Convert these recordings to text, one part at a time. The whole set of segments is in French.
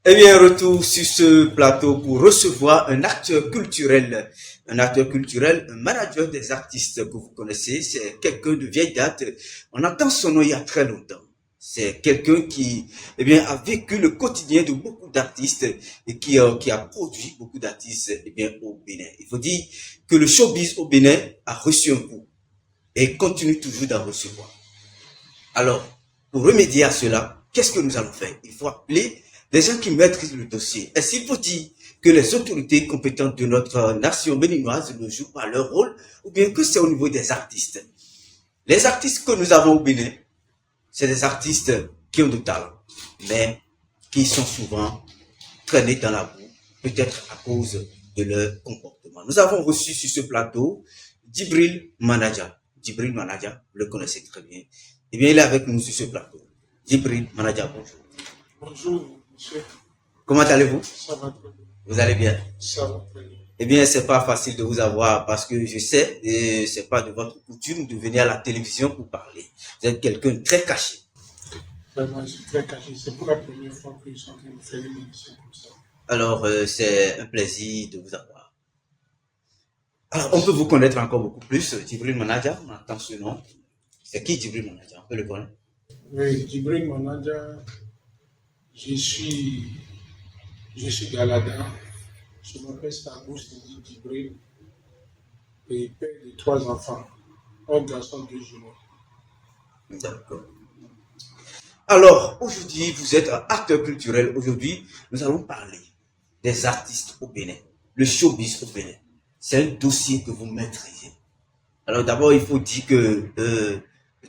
Eh bien, retour sur ce plateau pour recevoir un acteur culturel. Un acteur culturel, un manager des artistes que vous connaissez. C'est quelqu'un de vieille date. On entend son nom il y a très longtemps. C'est quelqu'un qui, eh bien, a vécu le quotidien de beaucoup d'artistes et qui a produit beaucoup d'artistes, eh bien, au Bénin. Il faut dire que le showbiz au Bénin a reçu un coup et continue toujours d'en recevoir. Alors, pour remédier à cela, qu'est-ce que nous allons faire? Il faut appeler des gens qui maîtrisent le dossier. Est-ce qu'il faut dire que les autorités compétentes de notre nation béninoise ne jouent pas leur rôle ou bien que c'est au niveau des artistes? Les artistes que nous avons au Bénin, c'est des artistes qui ont du talent, mais qui sont souvent traînés dans la boue, peut-être à cause de leur comportement. Nous avons reçu sur ce plateau Djibril Manaja. Djibril Manaja, vous le connaissez très bien. Eh bien, il est avec nous sur ce plateau. Djibril Manaja, bonjour. Bonjour, monsieur. Comment allez-vous? Ça va très bien. Vous allez bien? Ça va très bien. Eh bien, c'est pas facile de vous avoir parce que je sais, et c'est pas de votre coutume de venir à la télévision pour parler. Vous êtes quelqu'un de très caché. Vraiment, je suis très caché. C'est pour la première fois que je suis en train de faire une émission comme ça. Alors, c'est un plaisir de vous avoir. Alors, on peut vous connaître encore beaucoup plus. Djibril Manaja, on entend ce nom. C'est qui Djibril Manaja? On peut le connaître. Oui, Djibril Manaja, je suis, je suis Galada. Je m'appelle Stabou Sidi Djibril et père de 3 enfants. Un garçon, 2 jumeaux. D'accord. Alors, aujourd'hui, vous êtes un acteur culturel. Aujourd'hui, nous allons parler des artistes au Bénin, le showbiz au Bénin. C'est un dossier que vous maîtrisez. Alors d'abord, il faut dire que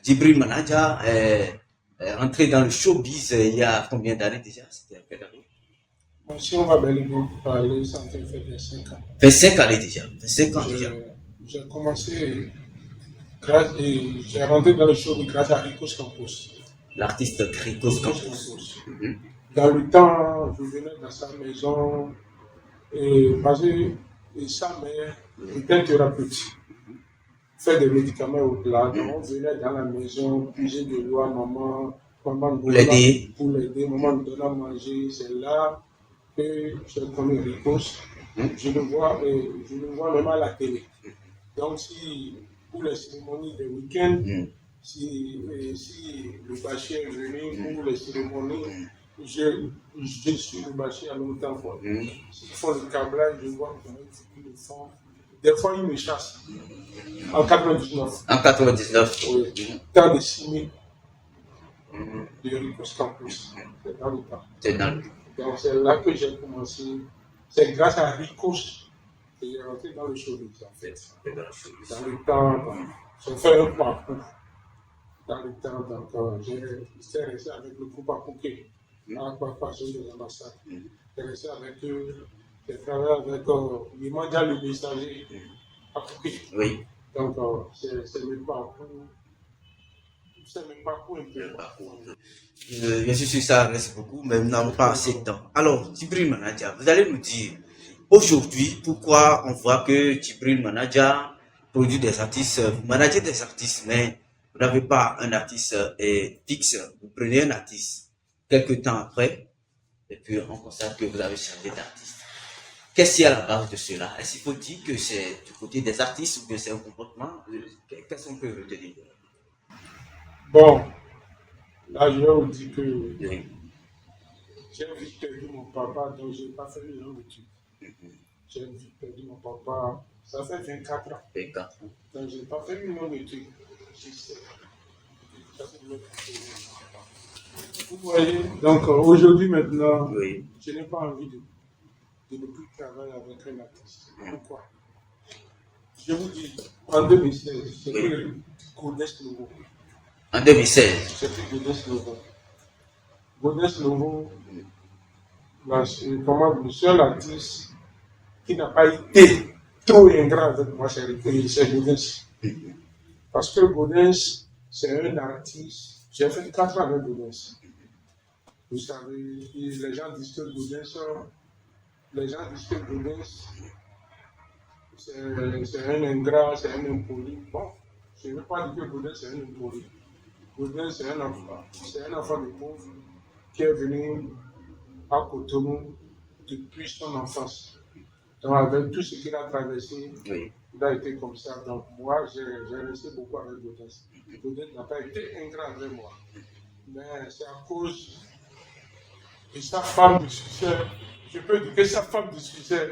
Djibril Manaja est rentré dans le showbiz il y a combien d'années déjà? C'était à quelle année? Bon, si on va bel et bien parler, ça fait 25 ans. 25 années déjà. 25 ans déjà. J'ai commencé, j'ai rentré dans le show grâce à Ricos Campos. L'artiste Ricos Campos. Dans le temps, je venais dans sa maison parce que sa mère était thérapeute, fait des médicaments au-delà. Donc on venait dans la maison, puiser de l'eau à maman nous Pour l'aider. maman nous donnait à manger. C'est là que j'ai connu Ricos. Je le vois même à la télé. Donc si pour les cérémonies des week-ends, si le bâcher est venu pour les cérémonies, je suis le bâcher à longtemps. S'ils font le câblage, je vois comment ils le font. Des fois, ils me chassent. En 99. En 99. Oui. Temps de 6 000 de Ricos Campus. C'est dans le temps. C'est dans le... Donc c'est là que j'ai commencé. C'est grâce à Ricos que j'ai rentré dans le showbiz en fait. Dans le temps, j'ai fait un parcours. Dans le temps, donc j'étais resté avec le groupe Apouké, à Papasso de l'ambassade. J'ai resté avec eux, j'ai travaillé avec Limandja le messager Apouké. Oui. Donc c'est le parcours. C'est le parcours un peu. Bien sûr, ça reste beaucoup, mais nous n'avons pas assez de temps. Alors, Djibril Manaja, vous allez nous dire aujourd'hui pourquoi on voit que Djibril Manaja produit des artistes, vous managez des artistes, mais vous n'avez pas un artiste fixe. Vous prenez un artiste quelques temps après, et puis on constate que vous avez changé d'artiste. Qu'est-ce qu'il y a à la base de cela? Est-ce qu'il faut dire que c'est du côté des artistes ou que c'est un comportement? Qu'est-ce qu'on peut retenir? Bon, là je vais vous dire que Oui. j'ai vite perdu mon papa, donc je n'ai pas fait une longue étude. J'ai vite perdu mon papa, ça fait 24 ans. 24 ans. Donc je n'ai pas fait une longue étude. Vous voyez, donc aujourd'hui maintenant, Oui. je n'ai pas envie de ne plus travailler avec un artiste. Pourquoi? Je vous dis, en 2016, c'était Godès Nouveau. En 2016. C'était Godès Nouveau. Godès Nouveau, le seul artiste qui n'a pas été trop ingrat avec moi, c'est Godès. Parce que Godès, c'est un artiste. J'ai fait 4 ans avec Godès. Vous savez, les gens disent que Godès, c'est un ingrat, c'est un impoli. Bon, je ne veux pas dire que Godès, c'est un impoli. Godès, c'est un enfant de pauvre qui est venu à Cotonou depuis son enfance. Donc, avec tout ce qu'il a traversé, Oui. il a été comme ça. Donc, moi, j'ai resté beaucoup avec Gaudens. Gaudens n'a pas été ingrat avec moi. Mais c'est à cause de sa femme de succès. Je peux dire que sa femme de succès,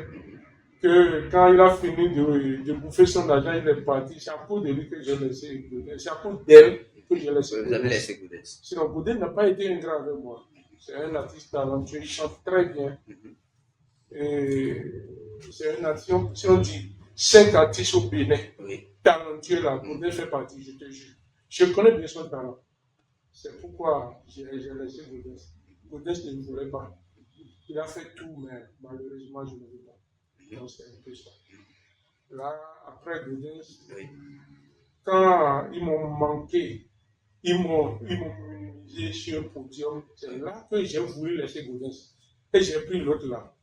que quand il a fini de bouffer son argent, il est parti. C'est à cause de lui que j'ai laissé Gaudens. C'est à cause d'elle que j'ai laissé Gaudens. Vous avez laissé Gaudens. Sinon, Gaudens n'a pas été ingrat avec moi. C'est un artiste talentueux, il chante très bien. Et c'est une nation, si on dit 5 artistes au Bénin, Oui. talentueux là, Gaudens fait partie, je te jure. Je connais bien son talent. C'est pourquoi j'ai laissé Gaudens. Gaudens ne me voulait pas. Il a fait tout, mais malheureusement, je ne veux pas. Donc c'est un peu ça. Là, après Gaudens, Oui. quand ils m'ont manqué, ils m'ont minimisé sur un podium, c'est là que j'ai voulu laisser Gaudens. Et j'ai pris l'autre là.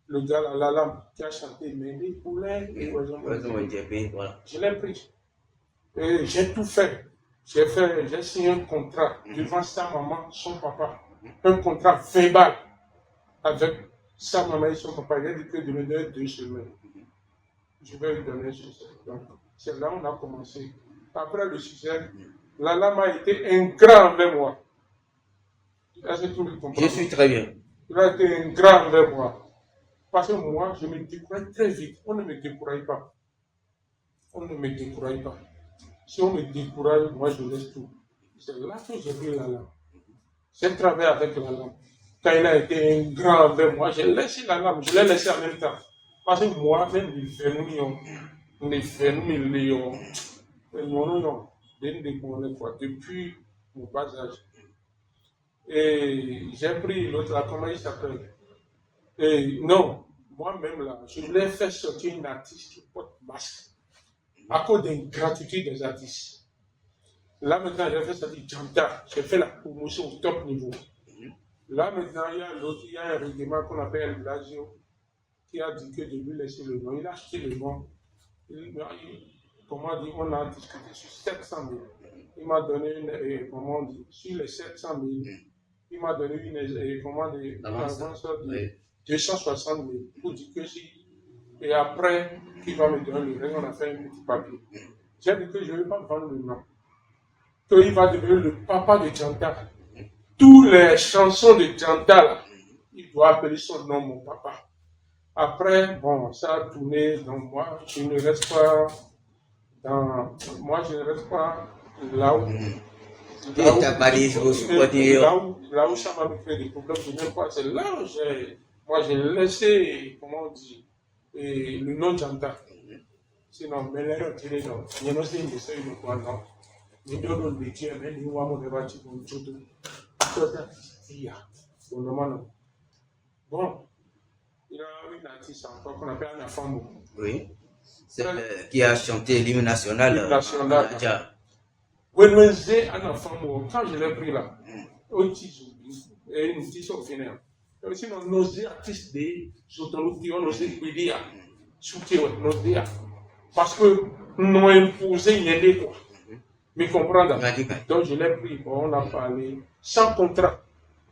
Le gars là, la lampe, qui a chanté Médé Poulin et Oiseau Mondjébé. Voilà. Je l'ai pris. Et j'ai tout fait. J'ai signé un contrat devant sa maman, son papa. Un contrat verbal avec sa maman et son papa. Il a dit que de me donner 2 semaines. Je vais lui donner ce succès. Donc, c'est là où on a commencé. Après le succès, la lame a été ingrat envers moi. Est-ce que tout le monde comprend? Je suis très bien. Il a été ingrat envers moi. Parce que moi, je me décourage très vite. On ne me décourage pas. On ne me décourage pas. Si on me décourage, moi je laisse tout. C'est là que j'ai pris la lame. J'ai travaillé avec la lame. Quand il a été ingrat envers moi, j'ai laissé la lame. Je l'ai laissé en même temps. Parce que moi, même les phénomènes, depuis mon bas âge. Et j'ai pris l'autre là, comment il s'appelle? Et non, moi-même là, je voulais faire sortir une artiste qui porte masque à cause d'ingratitude des artistes. Là maintenant, j'ai fait sortir Janta, j'ai fait la promotion au top niveau. Là maintenant, il y a un règlement qu'on appelle l'Agio qui a dit que de lui laisser le nom. Il a acheté le nom. Comment dire, on a discuté sur 700 000. Il m'a donné une, comment dire, sur les 700 000, il m'a donné une, comment dire, avance de 260 000 pour dire que si, et après, il va me donner le reste, on a fait un petit papier. J'ai dit que je ne vais pas vendre le nom. Qu'il va devenir le papa de Janta. Toutes les chansons de Janta, là, il doit appeler son nom mon papa. Après, bon, ça a tourné, donc moi, je ne reste pas là où. Là où ça m'a fait des problèmes, je n'aime pas. C'est là où j'ai laissé, comment on dit, le nom Janta. Sinon, mais là, je dirais non. Il y a aussi une question de quoi, non. Je donne le métier, mais il y a un débat qui est tout. Bon, il y a une artiste encore qu'on appelle Anna Fambo. Oui. Qui a chanté l'hymne national. L'hymne national. Anna Fambo, quand je l'ai pris là, on dit au final. Sinon, nos artistes des autoroutes, on nous dit, parce que nous avons imposé une idée, quoi. Mais comprendre. Donc je l'ai pris, bon, on a parlé, sans contrat.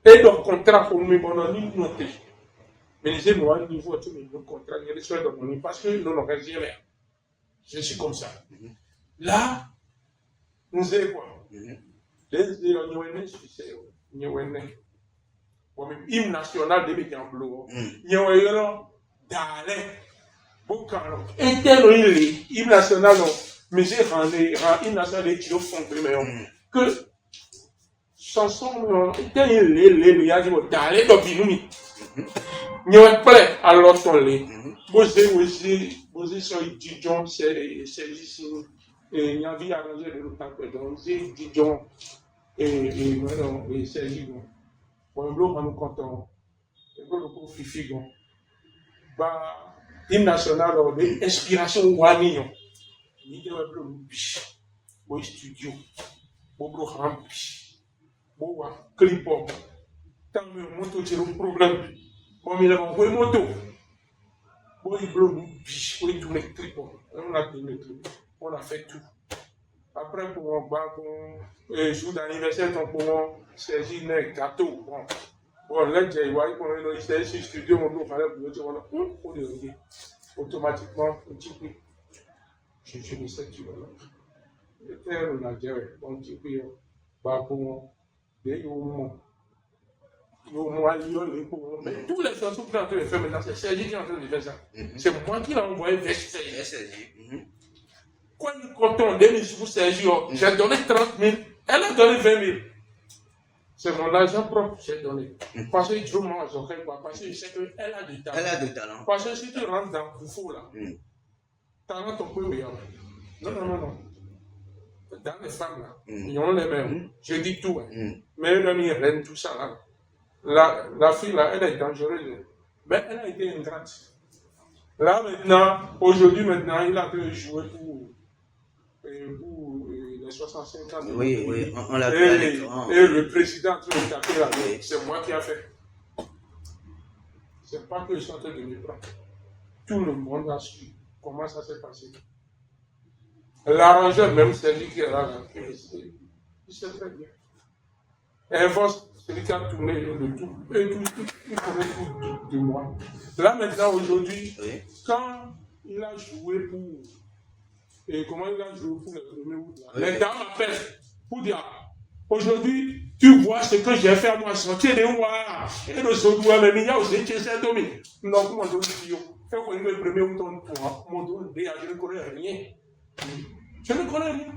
Et donc, contrat pour nous, on a mis noté. Mais les gens ont un niveau, tout le contrat, il y a des choses de mon parce que nous n'avons rien. Je suis comme ça. Là, nous avons quoi? Les hymne national de Bégamblou. Nous avons d'aller. Interne hymne national, mais j'ai rendu hymne national de Tio Fondé, que chanson, il y a des d'aller dans Binoumi. Nous avons prêt à l'autre lait. Vous sur Dijon, c'est ici. Et il y a vu arranger de l'autre donc c'est Dijon et c'est Dijon. Pour un bloc, nous comptons. C'est pour le coup, Fifi. Bah, hymne national, inspiration Wanion. Il y a un peu de studio, beaucoup de rampes, beaucoup de clip. Tant que moto, c'est un problème. Comme il a envoyé moto, on a tourné tout, on a fait tout. Après, pour un jour d'anniversaire, on saisir un gâteau. Bon, Bon, là, j'ai voyé qu'on est dans le studio, on fallait pour le dire. Automatiquement, un petit peu. Je ne sais tu vois. J'étais au Nigeria, un petit peu. Bah, pour des moments. Mais tous les chansons que tu es en train de faire maintenant, c'est Sergi qui est en train de faire ça. C'est moi qui l'ai envoyé vers Sergi. Quand il compte en 2000 sur Sergi, j'ai donné 30 000, elle a donné 20 000. C'est mon argent propre que j'ai donné. Parce que je mange, parce que je sais qu'elle a du talent. Elle a du talent. Parce que si tu rentres dans le fou là, talent ton peu meilleur. Non. Dans les femmes là, ils ont les mêmes. Je dis tout. Mais elle a mis reine, tout ça là. La fille là, elle est dangereuse. Mais elle a été ingrate. Là maintenant, aujourd'hui maintenant, il a pu jouer pour les 65 ans. Oui, on l'a vu et, à l'écran. Et le président qui a tapé là, c'est moi qui a fait. C'est pas que je suis en train de me prendre. Tout le monde a su comment ça s'est passé. L'arrangeur même, c'est lui qui est là, il sait très bien. Et celui qui a tourné le tout, et tout, il connaît tout de moi. Là maintenant, aujourd'hui, quand il a joué pour, et comment il a joué pour le 1er août, les dames m'appellent pour dire, aujourd'hui, tu vois ce que j'ai fait à moi, sortir de moi, et le soir, mais il y a aussi qui s'est donné. Non, comment je dis, et quand il me 1er août, mon dos, je ne connais rien. Je ne connais rien.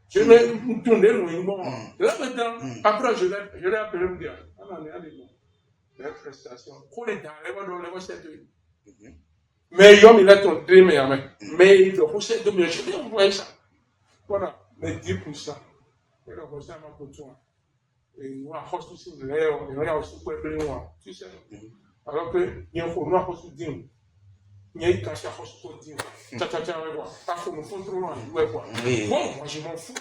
Je me tournais loin. Bon. Là maintenant, après, je l'ai appelé me dire, les prestations, pour les dents, mais il a ton mais il a poussé de mieux. Je vais envoyer ça. Voilà, mais 10%. Il a poussé à ma couture. Et nous, à Hostu, si vous voulez, on a aussi pour le moi. Tu sais. Alors que, il y a un peu de Hostu Dim. Il y a une cache à Hostu Dim. Tcha, pas qu'on me faut trop loin. Bon, moi, je m'en fous.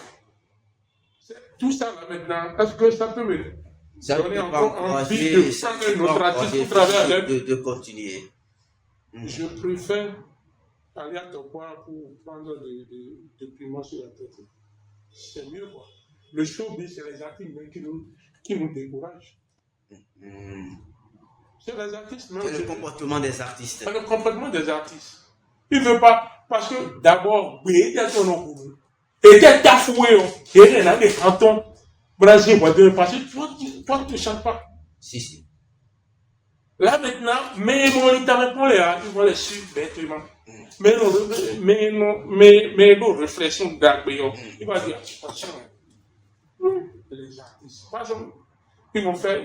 Tout ça là maintenant, est-ce que ça peut me donner encore envie de prendre notre artiste pour travailler de continuer? Je préfère aller à ton point pour prendre des piments sur la tête. C'est mieux quoi. Le showbiz, c'est les artistes qui nous découragent. C'est les artistes même. C'est le comportement des artistes. C'est le comportement des artistes. Il ne veut pas, parce que d'abord, il y a ton nom. Et t'es tafoué, et il y a des cantons brésiliens, parce que toi, tu ne chantes pas. Si. Là maintenant, mais ils vont les suivre bêtement. Mais nos réflexions d'Agbeyo, il va dire, attention, les artistes, par exemple, ils vont faire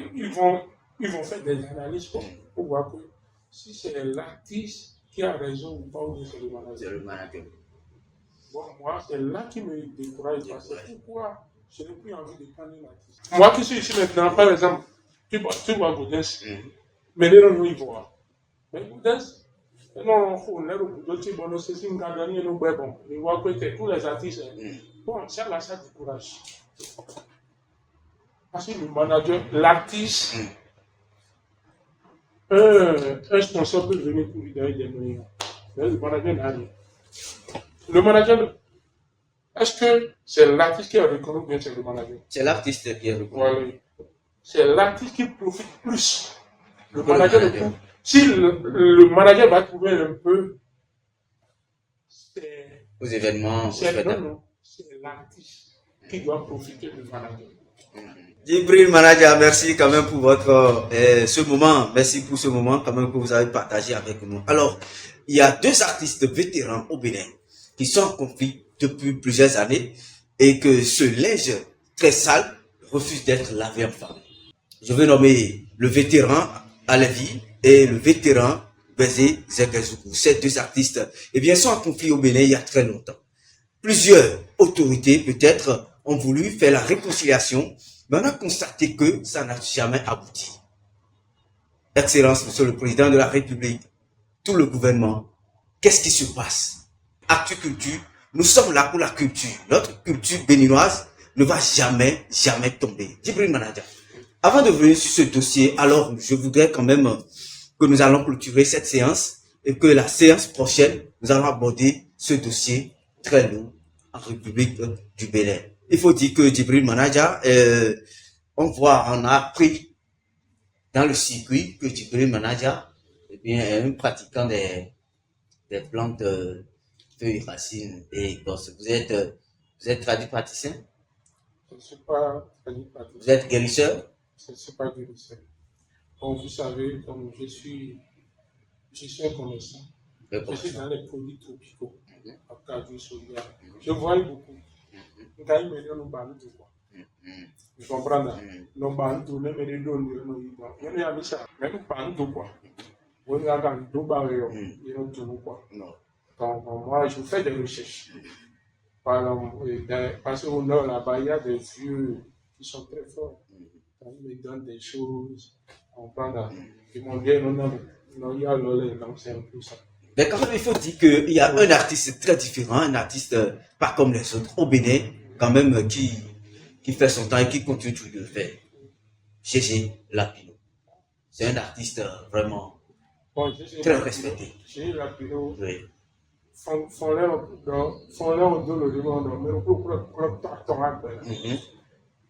des analyses pour voir que si c'est l'artiste qui a raison ou pas, ou c'est le manager. C'est le manager. Bon, moi, c'est là qui me décourage. Parce que pourquoi je n'ai plus envie de prendre l'artiste. Moi qui suis ici maintenant, par exemple, tu vois Gaudens, mais les gens ils voient. Mais Gaudens, non, on est au bout de bon, c'est une gagner nous bon. Ils voient que tous les artistes, bon, ça là, ça décourage. Parce que le manager, l'artiste, un sponsor peut venir pour lui donner des moyens. Mais le manager n'a rien. Le manager, est-ce que c'est l'artiste qui est reconnu ou bien c'est le manager? C'est l'artiste qui est reconnu. Oui. C'est l'artiste qui profite plus. Le manager le trouve. Si le manager va trouver un peu, c'est aux événements. Non, c'est l'artiste qui doit profiter du manager. Djibril Manaja, merci quand même pour votre ce moment. Merci pour ce moment quand même que vous avez partagé avec nous. Alors, il y a deux artistes vétérans au Bénin qui sont en conflit depuis plusieurs années et que ce linge très sale refuse d'être lavé en femme. Je vais nommer le vétéran Alevi et le vétéran Bézé Zekezoukou. Ces deux artistes sont en conflit au Bénin il y a très longtemps. Plusieurs autorités peut-être ont voulu faire la réconciliation, mais on a constaté que ça n'a jamais abouti. Excellence, Monsieur le Président de la République, tout le gouvernement, qu'est-ce qui se passe? Actu Culture, nous sommes là pour la culture. Notre culture béninoise ne va jamais tomber. Djibril Manaja, avant de venir sur ce dossier, alors je voudrais quand même que nous allons clôturer cette séance et que la séance prochaine, nous allons aborder ce dossier très lourd en République du Bénin. Il faut dire que Djibril Manaja, on a appris dans le circuit que Djibril Manaja, eh bien, est un pratiquant des plantes feuilles, racines et écorces. Vous êtes tradipraticien? Je ne suis pas tradipraticien. Vous êtes guérisseur? Je ne suis pas guérisseur. Comme vous savez, comme je suis un commerçant. Je suis dans les produits tropicaux. Je voyais beaucoup. Quand ils me donnent un ballon de quoi. Vous comprenez? Le ballon de me donne il y a mis ça. Même pas de quoi. Vous regardez deux barrières. Ils n'ont tout quoi. Donc, moi, je fais des recherches. Par exemple, parce qu'au nord, là-bas, il y a des vieux qui sont très forts. Ils me donnent des choses. On prend ils m'ont dit, non, il y a l'olé, donc c'est un peu ça. Mais quand même, il faut dire qu'il y a un artiste très différent, un artiste pas comme les autres, au Bénin, quand même, qui fait son temps et qui continue toujours de le faire. Gégé Lapino. C'est un artiste vraiment très respecté. Gégé Lapino. Oui.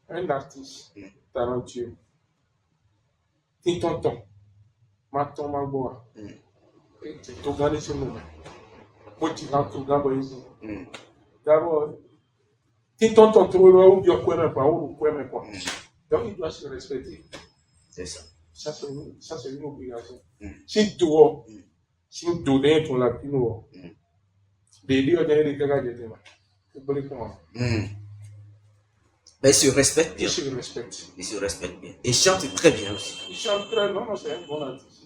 Un artiste talentueux. Tintonton. Maton Magoa. Tu regardes ce moment. Moi, tu regardes ici. D'abord, Tintonton, tu vois où il y a quoi, où il quoi. Donc, il doit se respecter. C'est ça. Ça, c'est une obligation. Si tu donnes ton lapino, baby, on a des gars de demain. Mais il se respecte bien. Il se respecte bien. Et chante très bien aussi. Il chante très bien, c'est un bon artiste.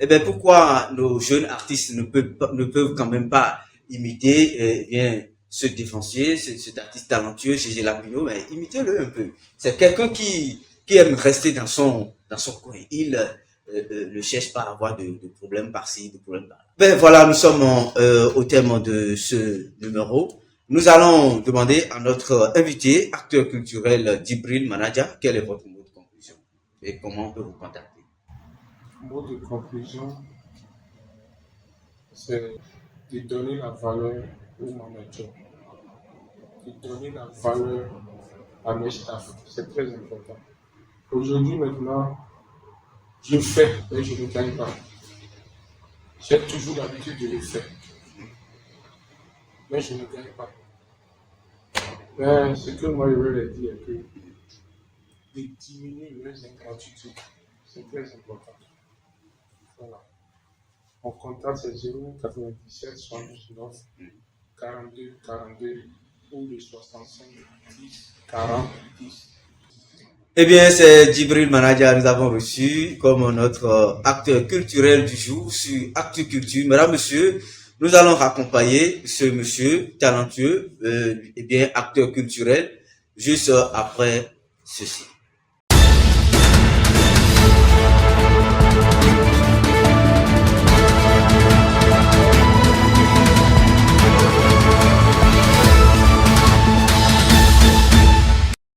Et bien pourquoi nos jeunes artistes ne peuvent quand même pas imiter ce défoncier, cet artiste talentueux, Gégé Lapino, mais imitez-le un peu. C'est quelqu'un qui aime rester dans son coin. Il ne cherche pas à avoir de problèmes par-ci, de problèmes par-là. Ben voilà, nous sommes au terme de ce numéro. Nous allons demander à notre invité, acteur culturel Djibril Manaja, quel est votre mot de conclusion et comment on peut vous contacter. Mot de conclusion, c'est de donner la valeur au manager, de donner la valeur à mes staffs. C'est très important. Aujourd'hui, maintenant, je fais, mais je ne gagne pas. J'ai toujours l'habitude de le faire, mais je ne gagne pas. Mais ce que moi je veux leur dire est que de diminuer leurs ingratitudes, c'est très important. Voilà. Mon contact c'est 097 79 42 42 ou le 65 10 40 10. Eh bien, c'est Djibril Manaja, nous avons reçu comme notre acteur culturel du jour sur Actu Culture. Mesdames, Messieurs, nous allons raccompagner ce monsieur talentueux, acteur culturel, juste après ceci.